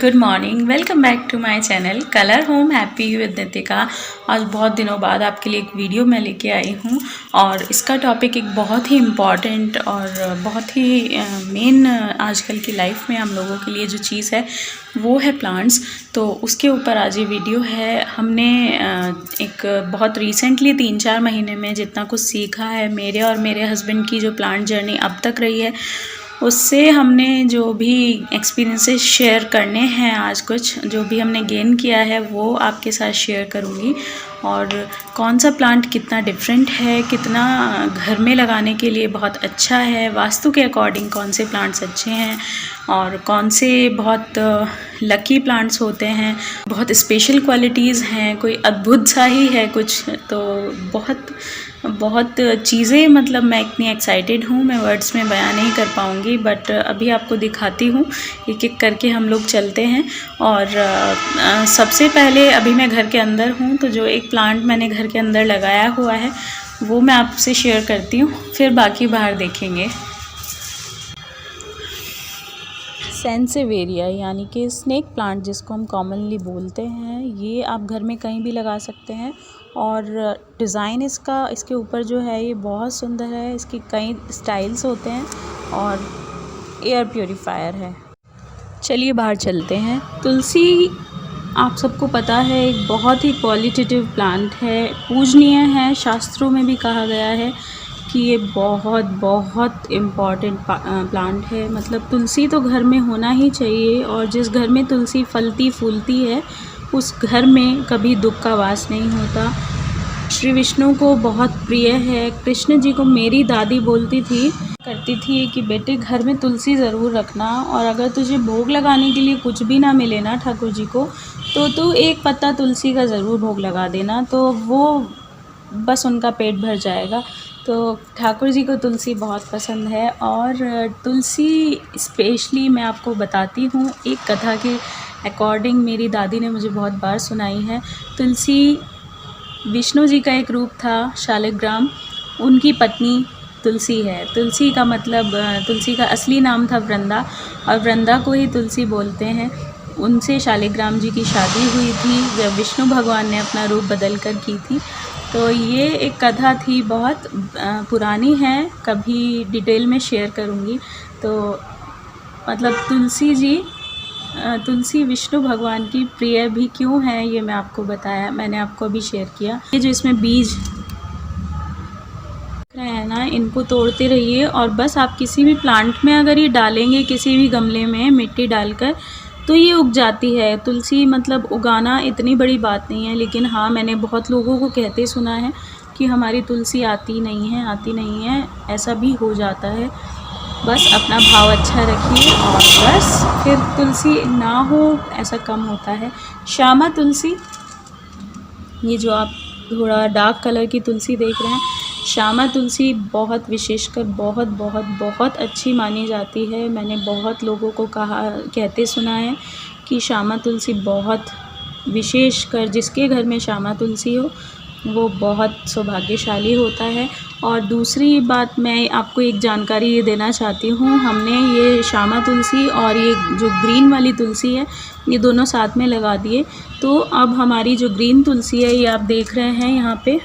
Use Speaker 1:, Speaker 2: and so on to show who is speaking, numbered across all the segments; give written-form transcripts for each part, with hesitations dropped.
Speaker 1: Good morning, welcome back to my channel colour home happy with Nitika. आज बहुत दिनों बाद आपके लिए एक वीडियो मैं लेके आई हूँ और इसका टॉपिक एक बहुत ही इम्पॉर्टेंट और बहुत ही मेन आजकल की लाइफ में हम लोगों के लिए जो चीज़ है वो है प्लांट्स। तो उसके ऊपर आज ये वीडियो है। हमने एक बहुत रिसेंटली 3-4 महीने में जितना कुछ सीखा है, मेरे और मेरे हस्बैंड की जो प्लांट जर्नी अब तक रही है उससे हमने जो भी एक्सपीरियंसेस शेयर करने हैं, आज कुछ जो भी हमने गेन किया है वो आपके साथ शेयर करूँगी। और कौन सा प्लांट कितना डिफरेंट है, कितना घर में लगाने के लिए बहुत अच्छा है, वास्तु के अकॉर्डिंग कौन से प्लांट्स अच्छे हैं और कौन से बहुत लकी प्लांट्स होते हैं, बहुत स्पेशल क्वालिटीज़ हैं, कोई अद्भुत सा ही है कुछ। तो बहुत चीज़ें, मतलब मैं इतनी एक्साइटेड हूँ, मैं वर्ड्स में बयान नहीं कर पाऊँगी, बट अभी आपको दिखाती हूँ। एक एक करके हम लोग चलते हैं। और सबसे पहले अभी मैं घर के अंदर हूँ, तो जो एक प्लांट मैंने घर के अंदर लगाया हुआ है वो मैं आपसे शेयर करती हूँ, फिर बाकी बाहर देखेंगे। सेंसेवेरिया यानी कि स्नेक प्लांट जिसको हम कॉमनली बोलते हैं, ये आप घर में कहीं भी लगा सकते हैं। और डिज़ाइन इसके ऊपर जो है ये बहुत सुंदर है। इसकी कई स्टाइल्स होते हैं और एयर प्योरीफायर है। चलिए बाहर चलते हैं। तुलसी आप सबको पता है एक बहुत ही क्वालिटेटिव प्लांट है, पूजनीय है। शास्त्रों में भी कहा गया है कि ये बहुत बहुत इम्पॉर्टेंट प्लांट है। मतलब तुलसी तो घर में होना ही चाहिए, और जिस घर में तुलसी फलती फूलती है उस घर में कभी दुख का वास नहीं होता। श्री विष्णु को बहुत प्रिय है। कृष्ण जी को मेरी दादी बोलती करती थी कि बेटे घर में तुलसी ज़रूर रखना, और अगर तुझे भोग लगाने के लिए कुछ भी ना मिले ना ठाकुर जी को, तो तू एक पत्ता तुलसी का ज़रूर भोग लगा देना, तो वो बस उनका पेट भर जाएगा। तो ठाकुर जी को तुलसी बहुत पसंद है। और तुलसी स्पेशली मैं आपको बताती हूँ, एक कथा के अकॉर्डिंग मेरी दादी ने मुझे बहुत बार सुनाई है। तुलसी विष्णु जी का एक रूप था, शालिग्राम, उनकी पत्नी तुलसी है। तुलसी का मतलब, तुलसी का असली नाम था वृंदा, और वृंदा को ही तुलसी बोलते हैं। उनसे शालिग्राम जी की शादी हुई थी जब विष्णु भगवान ने अपना रूप बदल कर की थी। तो ये एक कथा थी, बहुत पुरानी है, कभी डिटेल में शेयर करूँगी। तो मतलब तुलसी विष्णु भगवान की प्रिय भी क्यों है ये मैं आपको बताया, मैंने आपको अभी शेयर किया। ये जो इसमें बीज रहे हैं ना, इनको तोड़ते रहिए, और बस आप किसी भी प्लांट में अगर ये डालेंगे, किसी भी गमले में मिट्टी डालकर, तो ये उग जाती है। तुलसी मतलब उगाना इतनी बड़ी बात नहीं है, लेकिन हाँ, मैंने बहुत लोगों को कहते सुना है कि हमारी तुलसी आती नहीं है, ऐसा भी हो जाता है। बस अपना भाव अच्छा रखिए, और बस फिर तुलसी ना हो ऐसा कम होता है। श्यामा तुलसी, ये जो आप थोड़ा डार्क कलर की तुलसी देख रहे हैं, श्यामा तुलसी बहुत विशेषकर बहुत बहुत बहुत अच्छी मानी जाती है। मैंने बहुत लोगों को कहते सुना है कि श्यामा तुलसी बहुत, विशेषकर जिसके घर में श्यामा तुलसी हो वो बहुत सौभाग्यशाली होता है। और दूसरी बात, मैं आपको एक जानकारी ये देना चाहती हूँ। हमने ये श्यामा तुलसी और ये जो ग्रीन वाली तुलसी है, ये दोनों साथ में लगा दिए। तो अब हमारी जो ग्रीन तुलसी है, ये आप देख रहे हैं यहाँ पे,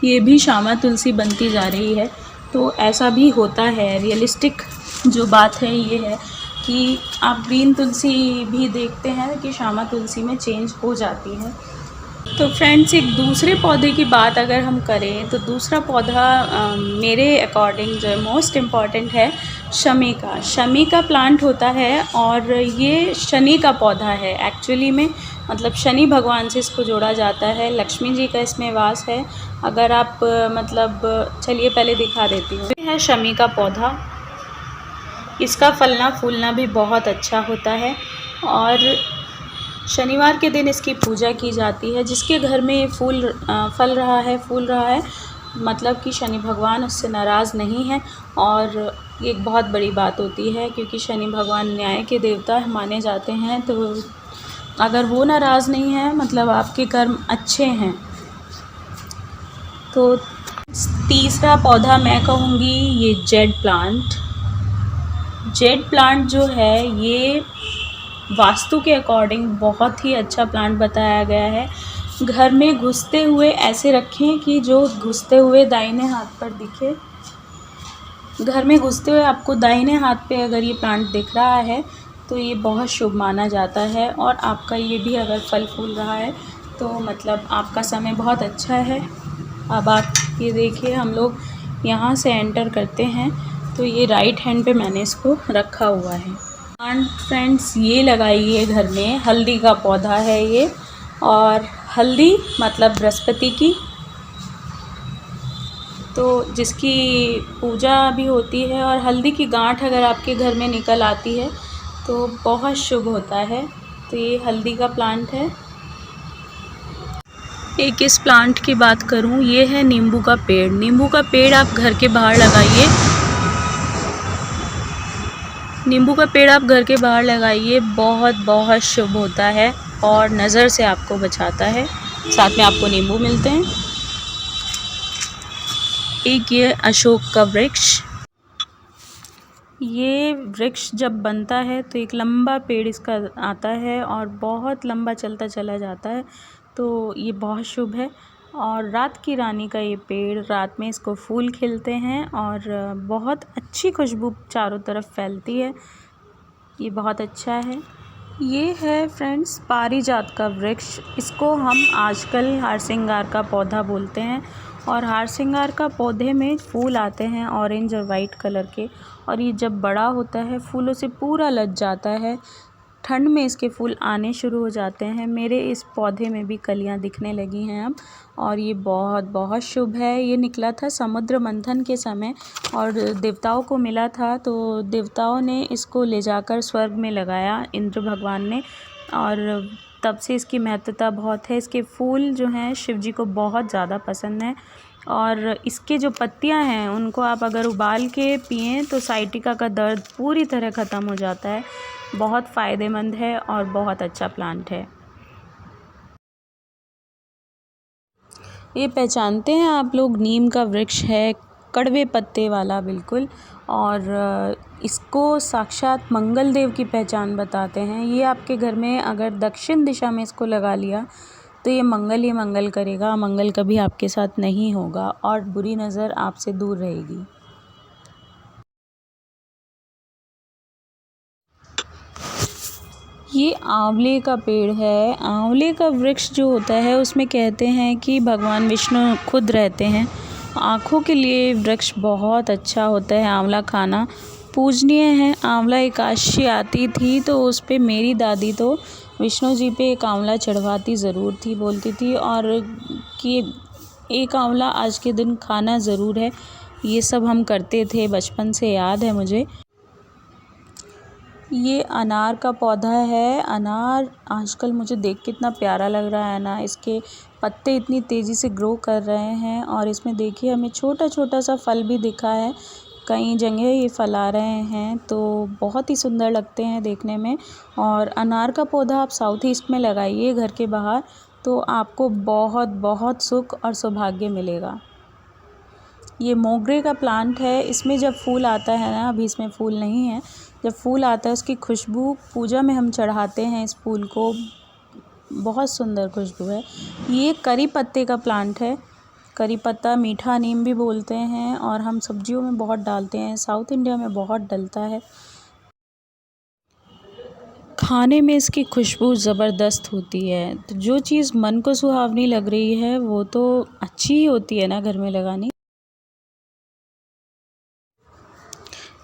Speaker 1: ये भी श्यामा तुलसी बनती जा रही है। तो ऐसा भी होता है। रियलिस्टिक जो बात है ये है कि आप ग्रीन तुलसी भी देखते हैं कि श्यामा तुलसी में चेंज हो जाती है। तो फ्रेंड्स, एक दूसरे पौधे की बात अगर हम करें, तो दूसरा पौधा मेरे अकॉर्डिंग जो मोस्ट इम्पॉर्टेंट है, शमी का प्लांट होता है। और ये शनि का पौधा है एक्चुअली में, मतलब शनि भगवान से इसको जोड़ा जाता है। लक्ष्मी जी का इसमें वास है। अगर आप मतलब, चलिए पहले दिखा देती हूँ। ये है शमी का पौधा, इसका फलना फूलना भी बहुत अच्छा होता है, और शनिवार के दिन इसकी पूजा की जाती है। जिसके घर में ये फूल रहा है, मतलब कि शनि भगवान उससे नाराज़ नहीं है। और ये एक बहुत बड़ी बात होती है, क्योंकि शनि भगवान न्याय के देवता माने जाते हैं। तो अगर वो नाराज़ नहीं है, मतलब आपके कर्म अच्छे हैं। तो तीसरा पौधा मैं कहूँगी ये जेड प्लांट जो है, ये वास्तु के अकॉर्डिंग बहुत ही अच्छा प्लांट बताया गया है। घर में घुसते हुए ऐसे रखें कि जो घुसते हुए दाहिने हाथ पर दिखे। घर में घुसते हुए आपको दाहिने हाथ पे अगर ये प्लांट दिख रहा है तो ये बहुत शुभ माना जाता है, और आपका ये भी अगर फल फूल रहा है तो मतलब आपका समय बहुत अच्छा है। अब आप ये देखिए, हम लोग यहाँ से एंटर करते हैं तो ये राइट हैंड पे मैंने इसको रखा हुआ है। प्लांट फ्रेंड्स ये लगाइए घर में, हल्दी का पौधा है ये, और हल्दी मतलब बृहस्पति की, तो जिसकी पूजा भी होती है, और हल्दी की गांठ अगर आपके घर में निकल आती है तो बहुत शुभ होता है। तो ये हल्दी का प्लांट है। एक इस प्लांट की बात करूं, ये है नींबू का पेड़। नींबू का पेड़ आप घर के बाहर लगाइए। नींबू का पेड़ आप घर के बाहर लगाइए, बहुत बहुत शुभ होता है और नज़र से आपको बचाता है। साथ में आपको नींबू मिलते हैं। एक ये अशोक का वृक्ष, ये वृक्ष जब बनता है तो एक लंबा पेड़ इसका आता है और बहुत लंबा चलता चला जाता है, तो ये बहुत शुभ है। और रात की रानी का ये पेड़, रात में इसको फूल खिलते हैं और बहुत अच्छी खुशबू चारों तरफ फैलती है। ये बहुत अच्छा है। ये है फ्रेंड्स पारिजात का वृक्ष। इसको हम आजकल हार श्रृंगार का पौधा बोलते हैं, और हार श्रृंगार का पौधे में फूल आते हैं ऑरेंज और वाइट कलर के, और ये जब बड़ा होता है फूलों से पूरा लद जाता है। ठंड में इसके फूल आने शुरू हो जाते हैं। मेरे इस पौधे में भी कलियां दिखने लगी हैं अब, और ये बहुत बहुत शुभ है। ये निकला था समुद्र मंथन के समय और देवताओं को मिला था, तो देवताओं ने इसको ले जाकर स्वर्ग में लगाया, इंद्र भगवान ने, और तब से इसकी महत्वता बहुत है। इसके फूल जो हैं शिव जी को बहुत ज़्यादा पसंद हैं, और इसके जो पत्तियां हैं उनको आप अगर उबाल के पिएं तो साइटिका का दर्द पूरी तरह ख़त्म हो जाता है। बहुत फ़ायदेमंद है और बहुत अच्छा प्लांट है। ये पहचानते हैं आप लोग, नीम का वृक्ष है, कड़वे पत्ते वाला बिल्कुल, और इसको साक्षात मंगल देव की पहचान बताते हैं। ये आपके घर में अगर दक्षिण दिशा में इसको लगा लिया तो ये मंगल ही मंगल करेगा, मंगल कभी आपके साथ नहीं होगा और बुरी नज़र आपसे दूर रहेगी। ये आंवले का पेड़ है। आंवले का वृक्ष जो होता है उसमें कहते हैं कि भगवान विष्णु खुद रहते हैं। आँखों के लिए वृक्ष बहुत अच्छा होता है। आंवला खाना पूजनीय है। आंवला एकादशी आती थी तो उस पे मेरी दादी तो विष्णु जी पे एक आंवला चढ़वाती ज़रूर थी, बोलती थी, और कि एक आंवला आज के दिन खाना ज़रूर है। ये सब हम करते थे, बचपन से याद है मुझे। ये अनार का पौधा है। अनार आजकल मुझे देख के इतना प्यारा लग रहा है ना, इसके पत्ते इतनी तेज़ी से ग्रो कर रहे हैं, और इसमें देखिए हमें छोटा छोटा सा फल भी दिखा है। कई जगह ये फल आ रहे हैं, तो बहुत ही सुंदर लगते हैं देखने में। और अनार का पौधा आप साउथ ईस्ट में लगाइए घर के बाहर, तो आपको बहुत बहुत सुख और सौभाग्य मिलेगा। ये मोगरे का प्लांट है। इसमें जब फूल आता है ना, अभी इसमें फूल नहीं है, जब फूल आता है उसकी खुशबू पूजा में हम चढ़ाते हैं इस फूल को, बहुत सुंदर खुशबू है। ये करी पत्ते का प्लांट है। करी पत्ता मीठा नीम भी बोलते हैं, और हम सब्जियों में बहुत डालते हैं। साउथ इंडिया में बहुत डलता है। खाने में इसकी खुशबू ज़बरदस्त होती है। तो जो चीज़ मन को सुहावनी लग रही है वो तो अच्छी ही होती है ना घर में लगानी।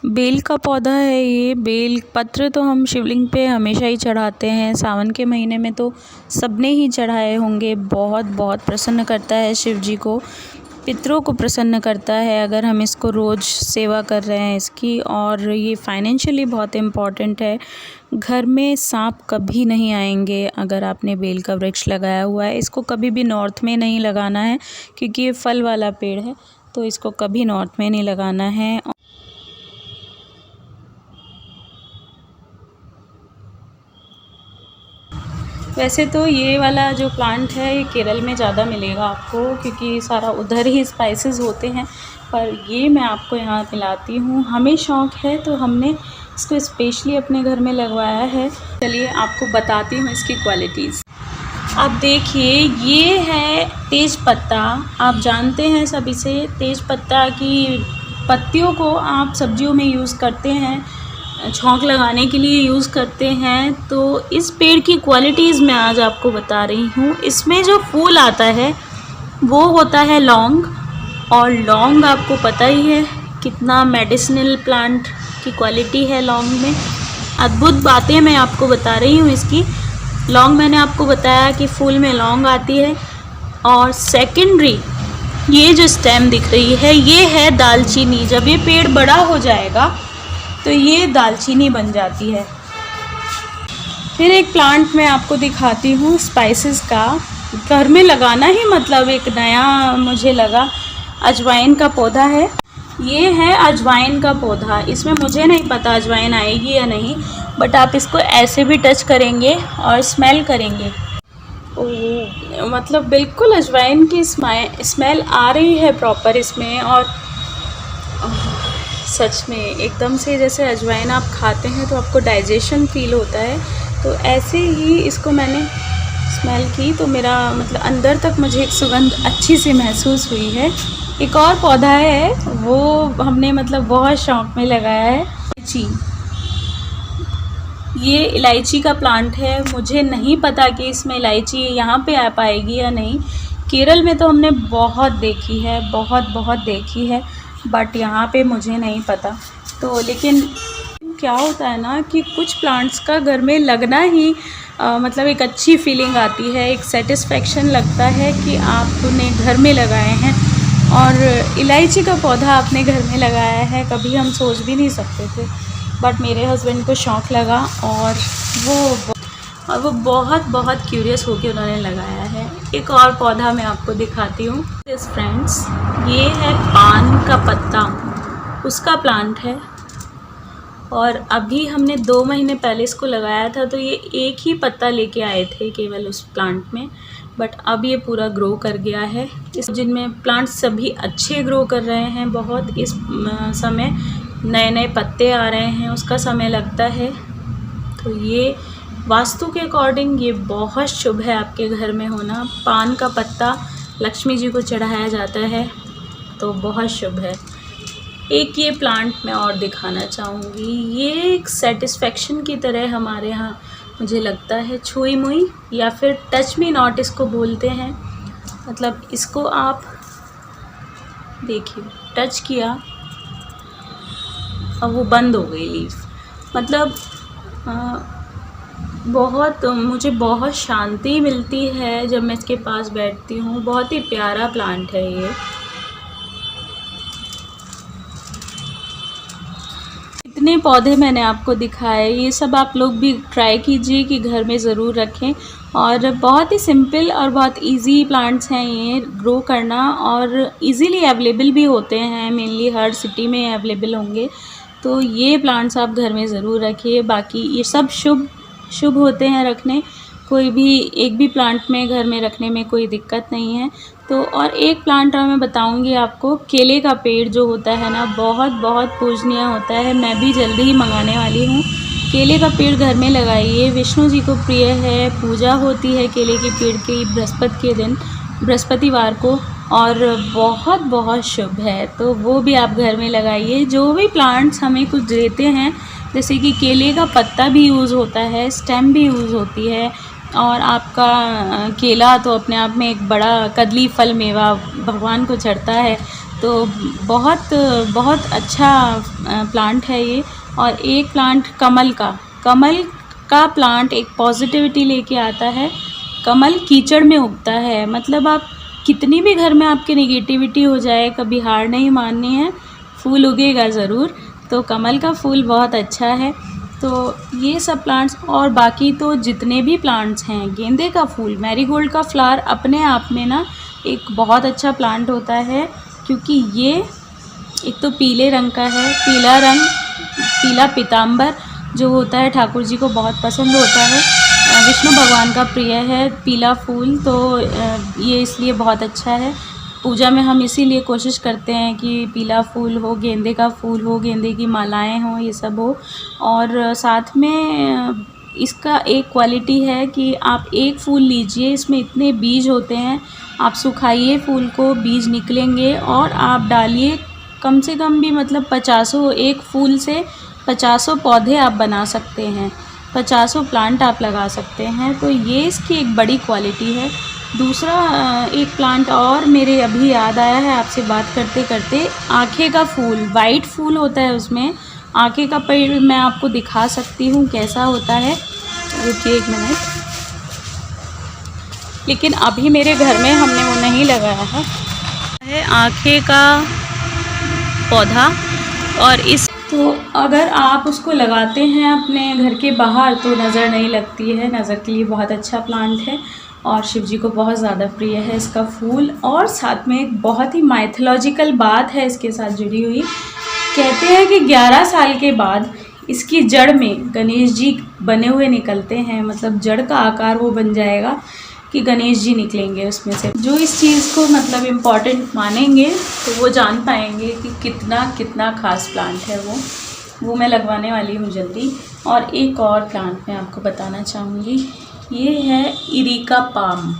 Speaker 1: बेल का पौधा है ये। बेल पत्र तो हम शिवलिंग पे हमेशा ही चढ़ाते हैं। सावन के महीने में तो सबने ही चढ़ाए होंगे। बहुत बहुत प्रसन्न करता है शिव जी को, पितरों को प्रसन्न करता है अगर हम इसको रोज़ सेवा कर रहे हैं इसकी। और ये फाइनेंशियली बहुत इम्पॉर्टेंट है। घर में सांप कभी नहीं आएंगे अगर आपने बेल का वृक्ष लगाया हुआ है। इसको कभी भी नॉर्थ में नहीं लगाना है, क्योंकि ये फल वाला पेड़ है, तो इसको कभी नॉर्थ में नहीं लगाना है। वैसे तो ये वाला जो प्लांट है ये केरल में ज़्यादा मिलेगा आपको, क्योंकि सारा उधर ही स्पाइसेस होते हैं, पर ये मैं आपको यहाँ मिलाती हूँ। हमें शौक़ है तो हमने इसको स्पेशली अपने घर में लगवाया है। चलिए आपको बताती हूँ इसकी क्वालिटीज़। आप देखिए, ये है तेज पत्ता। आप जानते हैं सब इसे, तेज पत्ता की पत्तियों को आप सब्जियों में यूज़ करते हैं, छौंक लगाने के लिए यूज़ करते हैं। तो इस पेड़ की क्वालिटीज़ मैं आज आपको बता रही हूँ। इसमें जो फूल आता है वो होता है लौंग, और लौंग आपको पता ही है कितना मेडिसिनल प्लांट की क्वालिटी है लौंग में। अद्भुत बातें मैं आपको बता रही हूँ इसकी। लौंग मैंने आपको बताया कि फूल में लौंग आती है। और सेकेंडरी ये जो स्टेम दिख रही है ये है दालचीनी। जब ये पेड़ बड़ा हो जाएगा तो ये दालचीनी बन जाती है। फिर एक प्लांट मैं आपको दिखाती हूँ स्पाइसेस का। घर में लगाना ही मतलब एक नया मुझे लगा। अजवाइन का पौधा है, ये है अजवाइन का पौधा। इसमें मुझे नहीं पता अजवाइन आएगी या नहीं, बट आप इसको ऐसे भी टच करेंगे और स्मेल करेंगे, ओह मतलब बिल्कुल अजवाइन की स्मेल आ रही है प्रॉपर इसमें। और सच में एकदम से जैसे अजवाइन आप खाते हैं तो आपको डाइजेशन फील होता है, तो ऐसे ही इसको मैंने स्मेल की तो मेरा मतलब अंदर तक मुझे एक सुगंध अच्छी सी महसूस हुई है। एक और पौधा है वो हमने मतलब बहुत शौक में लगाया है, इलायची। ये इलायची का प्लांट है। मुझे नहीं पता कि इसमें इलायची यहाँ पे आ पाएगी या नहीं। केरल में तो हमने बहुत देखी है, बहुत देखी है, बट यहाँ पे मुझे नहीं पता। तो लेकिन क्या होता है ना कि कुछ प्लांट्स का घर में लगना ही मतलब एक अच्छी फीलिंग आती है, एक सेटिस्फेक्शन लगता है कि आपने घर में लगाए हैं। और इलायची का पौधा आपने घर में लगाया है, कभी हम सोच भी नहीं सकते थे, बट मेरे हस्बैंड को शौक़ लगा और वो बहुत क्यूरियस होकर उन्होंने लगाया है। एक और पौधा मैं आपको दिखाती हूँ फ्रेंड्स। ये है पान का पत्ता, उसका प्लांट है। और अभी हमने 2 महीने पहले इसको लगाया था, तो ये एक ही पत्ता लेके आए थे केवल उस प्लांट में, बट अब ये पूरा ग्रो कर गया है। इस जिनमें प्लांट सभी अच्छे ग्रो कर रहे हैं बहुत। इस समय नए पत्ते आ रहे हैं, उसका समय लगता है। तो ये वास्तु के अकॉर्डिंग ये बहुत शुभ है आपके घर में होना। पान का पत्ता लक्ष्मी जी को चढ़ाया जाता है, तो बहुत शुभ है। एक ये प्लांट मैं और दिखाना चाहूँगी। ये एक सेटिस्फेक्शन की तरह हमारे यहाँ मुझे लगता है, छुई मुई या फिर टच मी नॉट इसको बोलते हैं। मतलब इसको आप देखिए, टच किया और वो बंद हो गई लीफ। मतलब मुझे बहुत शांति मिलती है जब मैं इसके पास बैठती हूँ। बहुत ही प्यारा प्लांट है ये। इतने पौधे मैंने आपको दिखाए, ये सब आप लोग भी ट्राई कीजिए कि घर में ज़रूर रखें। और बहुत ही सिंपल और बहुत इजी प्लांट्स हैं ये ग्रो करना, और इजीली अवेलेबल भी होते हैं। मेनली हर सिटी में अवेलेबल होंगे, तो ये प्लांट्स आप घर में ज़रूर रखिए। बाकी ये सब शुभ होते हैं रखने, कोई भी एक भी प्लांट में घर में रखने में कोई दिक्कत नहीं है। तो और एक प्लांट मैं बताऊंगी आपको, केले का पेड़ जो होता है ना, बहुत पूजनीय होता है। मैं भी जल्दी ही मंगाने वाली हूँ। केले का पेड़ घर में लगाइए, विष्णु जी को प्रिय है। पूजा होती है केले के पेड़ की बृहस्पति के दिन, बृहस्पतिवार को, और बहुत शुभ है। तो वो भी आप घर में लगाइए। जो भी प्लांट्स हमें कुछ देते हैं, जैसे कि केले का पत्ता भी यूज़ होता है, स्टेम भी यूज़ होती है, और आपका केला तो अपने आप में एक बड़ा कदली फल मेवा भगवान को चढ़ता है। तो बहुत अच्छा प्लांट है ये। और एक प्लांट कमल का प्लांट एक पॉजिटिविटी लेके आता है। कमल कीचड़ में उगता है, मतलब आप कितनी भी घर में आपकी नेगेटिविटी हो जाए, कभी हार नहीं माननी है, फूल उगेगा ज़रूर। तो कमल का फूल बहुत अच्छा है। तो ये सब प्लांट्स, और बाकी तो जितने भी प्लांट्स हैं, गेंदे का फूल, मैरीगोल्ड का फ्लावर अपने आप में ना एक बहुत अच्छा प्लांट होता है, क्योंकि ये एक तो पीले रंग का है। पीला पीताम्बर जो होता है ठाकुर जी को बहुत पसंद होता है, विष्णु भगवान का प्रिय है पीला फूल, तो ये इसलिए बहुत अच्छा है। पूजा में हम इसीलिए कोशिश करते हैं कि पीला फूल हो, गेंदे का फूल हो, गेंदे की मालाएं हों, ये सब हो। और साथ में इसका एक क्वालिटी है कि आप एक फूल लीजिए, इसमें इतने बीज होते हैं, आप सुखाइए फूल को, बीज निकलेंगे और आप डालिए, कम से कम भी मतलब 50 एक फूल से 50 पौधे आप बना सकते हैं, 50 प्लांट आप लगा सकते हैं। तो ये इसकी एक बड़ी क्वालिटी है। दूसरा एक प्लांट और मेरे अभी याद आया है आपसे बात करते करते, आँखें का फूल, वाइट फूल होता है उसमें, आँखें का पेड़ मैं आपको दिखा सकती हूँ कैसा होता है। रुकिए 1 मिनट, लेकिन अभी मेरे घर में हमने वो नहीं लगाया है आँखें का पौधा। और इस तो अगर आप उसको लगाते हैं अपने घर के बाहर तो नज़र नहीं लगती है, नज़र के लिए बहुत अच्छा प्लांट है और शिव जी को बहुत ज़्यादा प्रिय है इसका फूल। और साथ में एक बहुत ही माइथोलॉजिकल बात है इसके साथ जुड़ी हुई। कहते हैं कि 11 साल के बाद इसकी जड़ में गणेश जी बने हुए निकलते हैं, मतलब जड़ का आकार वो बन जाएगा कि गणेश जी निकलेंगे उसमें से। जो इस चीज़ को मतलब इम्पॉर्टेंट मानेंगे तो वो जान पाएंगे कि कितना कितना खास प्लांट है वो मैं लगवाने वाली हूँ जल्दी। और एक और प्लांट मैं आपको बताना चाहूँगी, ये है इरिका पाम।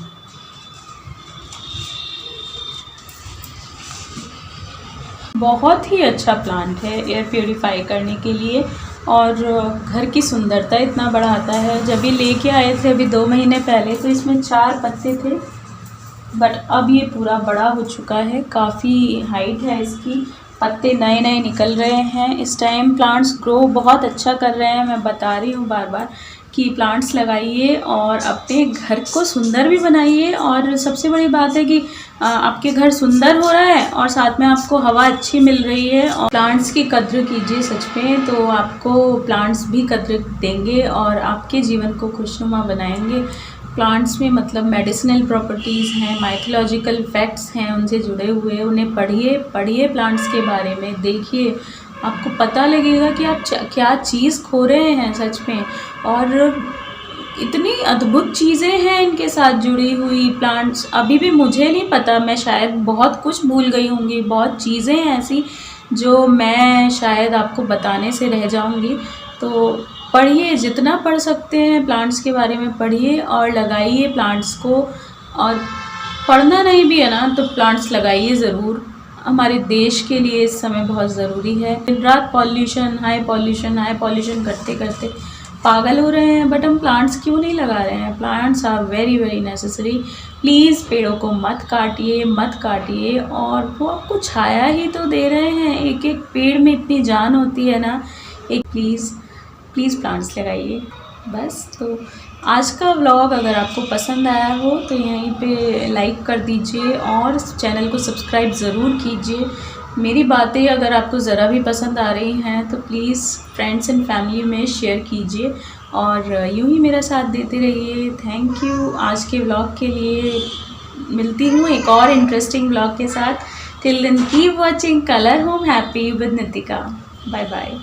Speaker 1: बहुत ही अच्छा प्लांट है एयर प्योरीफाई करने के लिए और घर की सुंदरता इतना बढ़ाता है। जब ये लेके आए थे अभी 2 महीने पहले तो इसमें 4 पत्ते थे, बट अब ये पूरा बड़ा हो चुका है, काफ़ी हाइट है इसकी, पत्ते नए नए निकल रहे हैं इस टाइम। प्लांट्स ग्रो बहुत अच्छा कर रहे हैं। मैं बता रही हूँ बार बार कि प्लांट्स लगाइए और अपने घर को सुंदर भी बनाइए। और सबसे बड़ी बात है कि आपके घर सुंदर हो रहा है और साथ में आपको हवा अच्छी मिल रही है। और प्लांट्स की कद्र कीजिए सच में, तो आपको प्लांट्स भी कद्र देंगे और आपके जीवन को खुशनुमा बनाएंगे। प्लांट्स में मतलब मेडिसिनल प्रॉपर्टीज़ हैं, माइथोलॉजिकल फैक्ट्स हैं उनसे जुड़े हुए, उन्हें पढ़िए प्लांट्स के बारे में, देखिए, आपको पता लगेगा कि आप क्या चीज़ खो रहे हैं सच में। और इतनी अद्भुत चीज़ें हैं इनके साथ जुड़ी हुई प्लांट्स, अभी भी मुझे नहीं पता, मैं शायद बहुत कुछ भूल गई होंगी, बहुत चीज़ें हैं ऐसी जो मैं शायद आपको बताने से रह जाऊंगी। तो पढ़िए, जितना पढ़ सकते हैं प्लांट्स के बारे में पढ़िए और लगाइए प्लांट्स को। और पढ़ना नहीं भी है ना तो प्लांट्स लगाइए ज़रूर, हमारे देश के लिए इस समय बहुत ज़रूरी है। दिन रात हाई पॉल्यूशन करते करते पागल हो रहे हैं, बट हम प्लांट्स क्यों नहीं लगा रहे हैं? Plants are very very necessary. Please पेड़ों को मत काटिए और वो आपको छाया ही तो दे रहे हैं, एक एक पेड़ में इतनी जान होती है ना। एक प्लीज़ प्लांट्स लगाइए बस। तो आज का व्लॉग अगर आपको पसंद आया हो तो यहीं पे लाइक कर दीजिए और चैनल को सब्सक्राइब ज़रूर कीजिए। मेरी बातें अगर आपको ज़रा भी पसंद आ रही हैं तो प्लीज़ फ्रेंड्स एंड फैमिली में शेयर कीजिए और यूं ही मेरा साथ देते रहिए। Thank you. आज के व्लॉग के लिए मिलती हूँ एक और इंटरेस्टिंग व्लॉग के साथ। Till then keep watching colour home happy with Nitika. Bye bye.